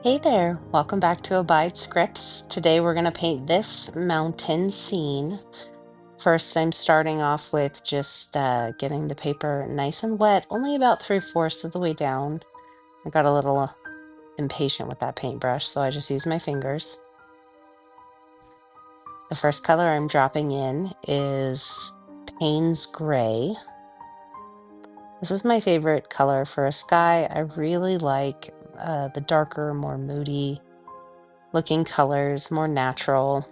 Hey there, welcome back to Abide Scripts. Today we're going to paint this mountain scene. First, I'm starting off with just getting the paper nice and wet, only about 3/4 of the way down. I got a little impatient with that paintbrush, so I just use my fingers. The first color I'm dropping in is Payne's Gray. This is my favorite color for a sky. I really like the darker, more moody looking colors, more natural.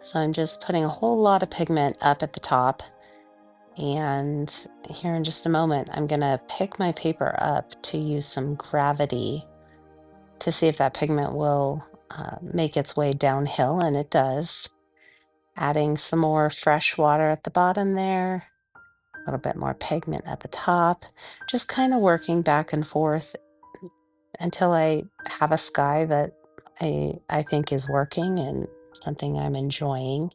So I'm just putting a whole lot of pigment up at the top. And here in just a moment, I'm going to pick my paper up to use some gravity to see if that pigment will make its way downhill. And it does. Adding some more fresh water at the bottom there, a little bit more pigment at the top, just kind of working back and forth until I have a sky that I think is working and something I'm enjoying.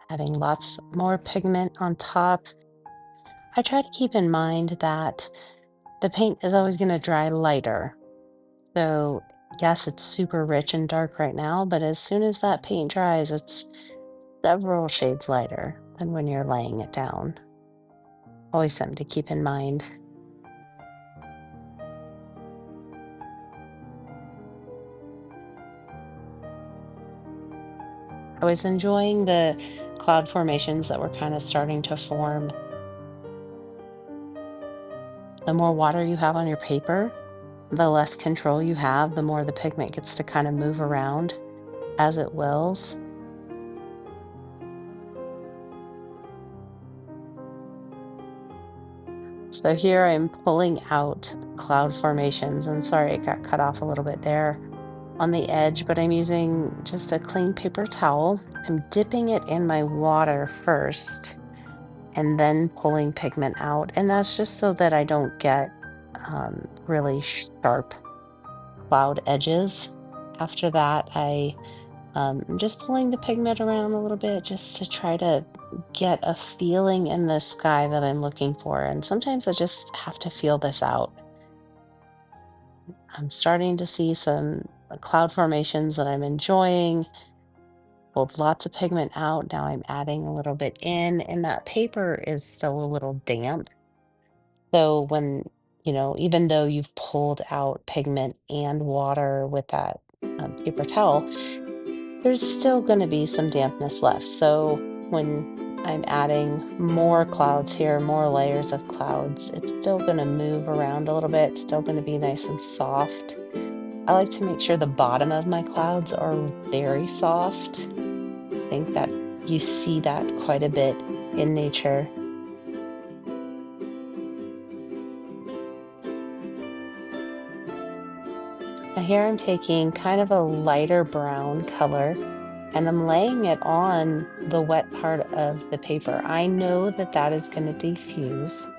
Adding lots more pigment on top. I try to keep in mind that the paint is always going to dry lighter. So, yes, it's super rich and dark right now, but as soon as that paint dries, it's several shades lighter than when you're laying it down. Always something to keep in mind. I was enjoying the cloud formations that were kind of starting to form. The more water you have on your paper, the less control you have, the more the pigment gets to kind of move around as it wills. So here I'm pulling out cloud formations, and sorry it got cut off a little bit there on the edge, but I'm using just a clean paper towel. I'm dipping it in my water first and then pulling pigment out. And that's just so that I don't get really sharp cloud edges. After that, I'm just pulling the pigment around a little bit just to try to get a feeling in the sky that I'm looking for. And sometimes I just have to feel this out. I'm starting to see some cloud formations that I'm enjoying. Pulled lots of pigment out. Now I'm adding a little bit in, and that paper is still a little damp. So even though you've pulled out pigment and water with that paper towel, there's still going to be some dampness left. So when I'm adding more clouds here, more layers of clouds, it's still going to move around a little bit, it's still going to be nice and soft. I like to make sure the bottom of my clouds are very soft. I think that you see that quite a bit in nature. Now here I'm taking kind of a lighter brown color and I'm laying it on the wet part of the paper. I know that that is going to diffuse.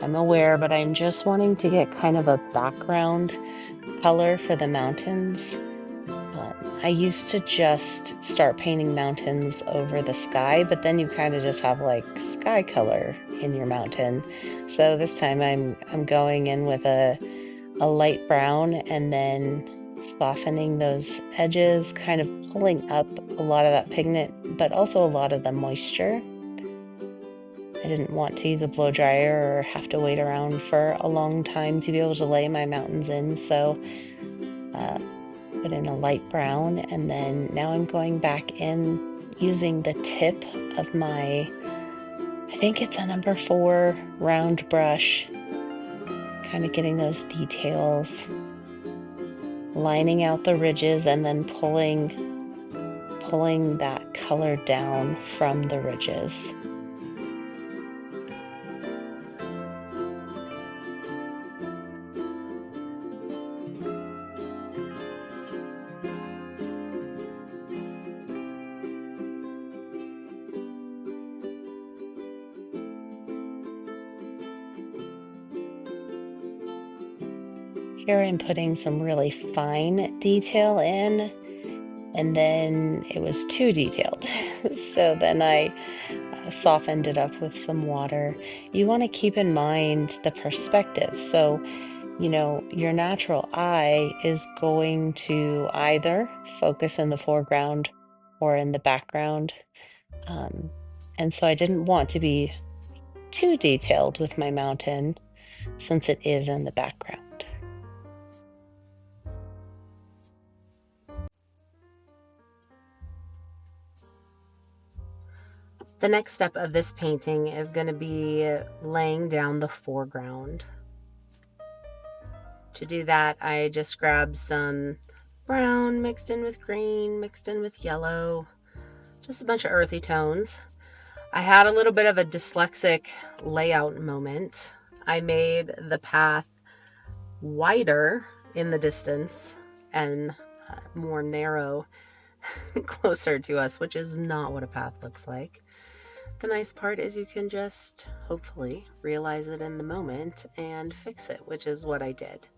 I'm aware, but I'm just wanting to get kind of a background color for the mountains. I used to just start painting mountains over the sky, but then you kind of just have like sky color in your mountain. So this time I'm going in with a light brown and then softening those edges, kind of pulling up a lot of that pigment, but also a lot of the moisture. I didn't want to use a blow dryer or have to wait around for a long time to be able to lay my mountains in. So uh, put in a light brown, and then now I'm going back in using the tip of I think it's a number 4 round brush, kind of getting those details, lining out the ridges and then pulling that color down from the ridges. Here I'm putting some really fine detail in, and then it was too detailed. So then I softened it up with some water. You want to keep in mind the perspective. So, your natural eye is going to either focus in the foreground or in the background. Um, and so I didn't want to be too detailed with my mountain since it is in the background. The next step of this painting is going to be laying down the foreground. To do that, I just grabbed some brown mixed in with green, mixed in with yellow, just a bunch of earthy tones. I had a little bit of a dyslexic layout moment. I made the path wider in the distance and more narrow closer to us, which is not what a path looks like. The nice part is you can just hopefully realize it in the moment and fix it, which is what I did.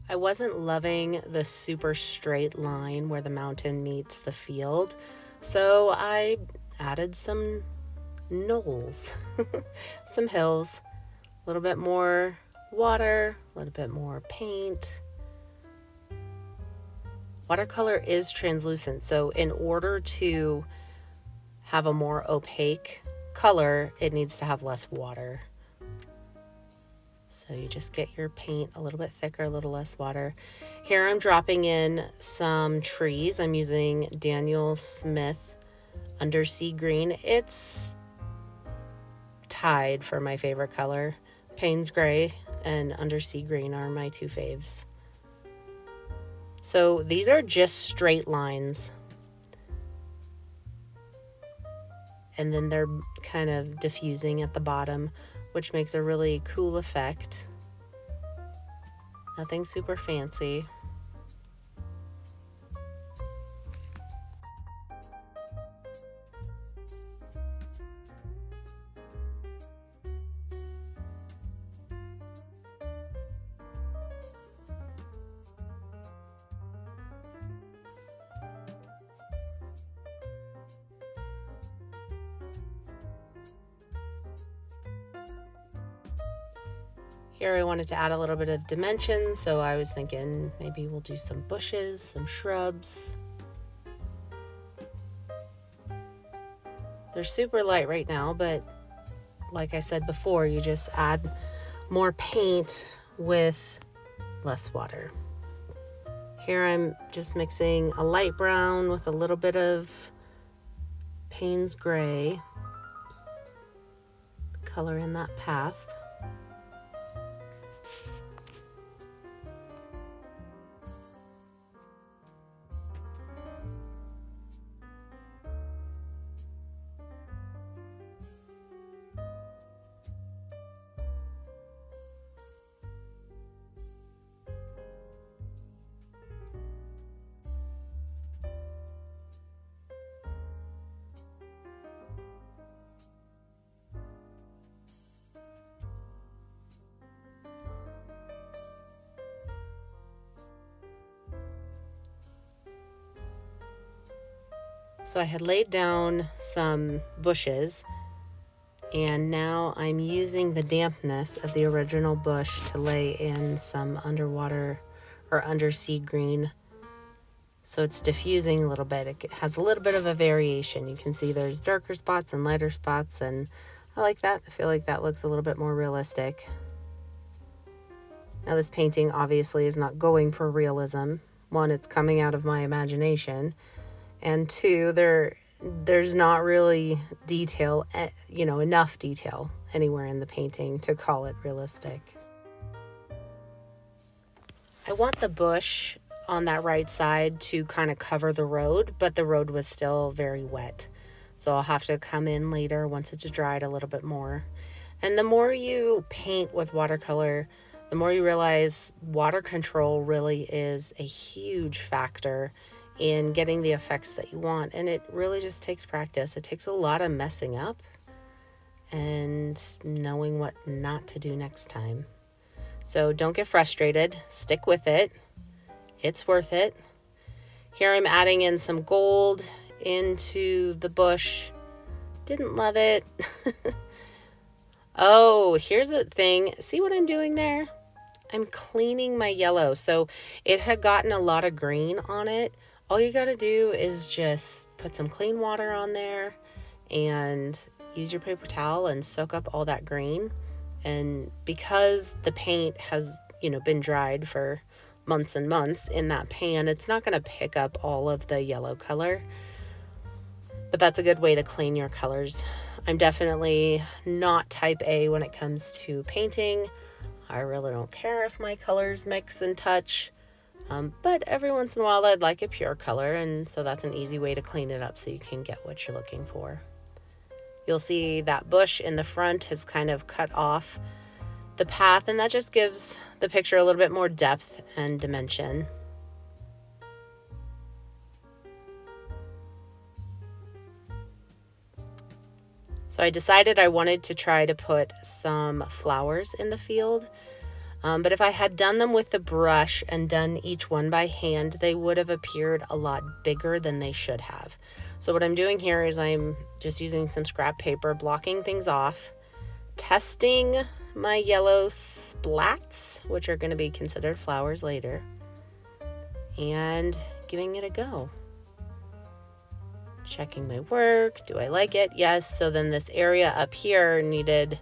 I wasn't loving the super straight line where the mountain meets the field, so I added some knolls, some hills, a little bit more water, a little bit more paint. Watercolor is translucent, so in order to have a more opaque color, it needs to have less water. So you just get your paint a little bit thicker, a little less water. Here I'm dropping in some trees. I'm using Daniel Smith Undersea Green. It's tied for my favorite color. Payne's Gray and Undersea Green are my two faves. So these are just straight lines. And then they're kind of diffusing at the bottom, which makes a really cool effect. Nothing super fancy. Here I wanted to add a little bit of dimension, so I was thinking maybe we'll do some bushes, some shrubs. They're super light right now, but like I said before, you just add more paint with less water. Here I'm just mixing a light brown with a little bit of Payne's Gray, color in that path. So I had laid down some bushes, and now I'm using the dampness of the original bush to lay in some underwater or undersea green. So it's diffusing a little bit. It has a little bit of a variation. You can see there's darker spots and lighter spots, and I like that. I feel like that looks a little bit more realistic. Now this painting obviously is not going for realism. One, it's coming out of my imagination. And two, there's not really detail, enough detail anywhere in the painting to call it realistic. I want the bush on that right side to kind of cover the road, but the road was still very wet. So I'll have to come in later once it's dried a little bit more. And the more you paint with watercolor, the the more you realize water control really is a huge factor in getting the effects that you want. And it really just takes practice. It takes a lot of messing up and knowing what not to do next time. So don't get frustrated. Stick with it. It's worth it. Here I'm adding in some gold into the bush. Didn't love it. Oh, here's the thing. See what I'm doing there? I'm cleaning my yellow. So it had gotten a lot of green on it. All you got to do is just put some clean water on there and use your paper towel and soak up all that green. And because the paint has, been dried for months and months in that pan, it's not going to pick up all of the yellow color. But that's a good way to clean your colors. I'm definitely not type A when it comes to painting. I really don't care if my colors mix and touch. But every once in a while I'd like a pure color, and so that's an easy way to clean it up so you can get what you're looking for. You'll see that bush in the front has kind of cut off the path, and that just gives the picture a little bit more depth and dimension. So I decided I wanted to try to put some flowers in the field. But if I had done them with the brush and done each one by hand, they would have appeared a lot bigger than they should have. So what I'm doing here is I'm just using some scrap paper, blocking things off, testing my yellow splats, which are going to be considered flowers later, and giving it a go. Checking my work. Do I like it? Yes. So then this area up here needed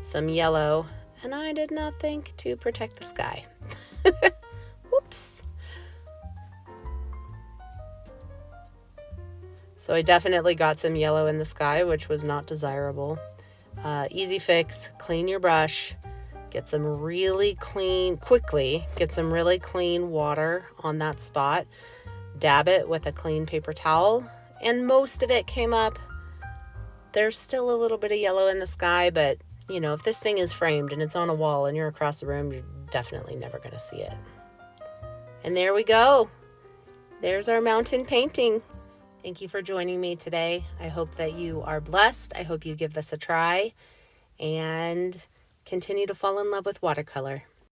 some yellow, and I did not think to protect the sky. Whoops. So I definitely got some yellow in the sky, which was not desirable. Easy fix, clean your brush, get some really clean water on that spot, dab it with a clean paper towel, and most of it came up. There's still a little bit of yellow in the sky, but if this thing is framed and it's on a wall and you're across the room, you're definitely never going to see it. And there we go. There's our mountain painting. Thank you for joining me today. I hope that you are blessed. I hope you give this a try and continue to fall in love with watercolor.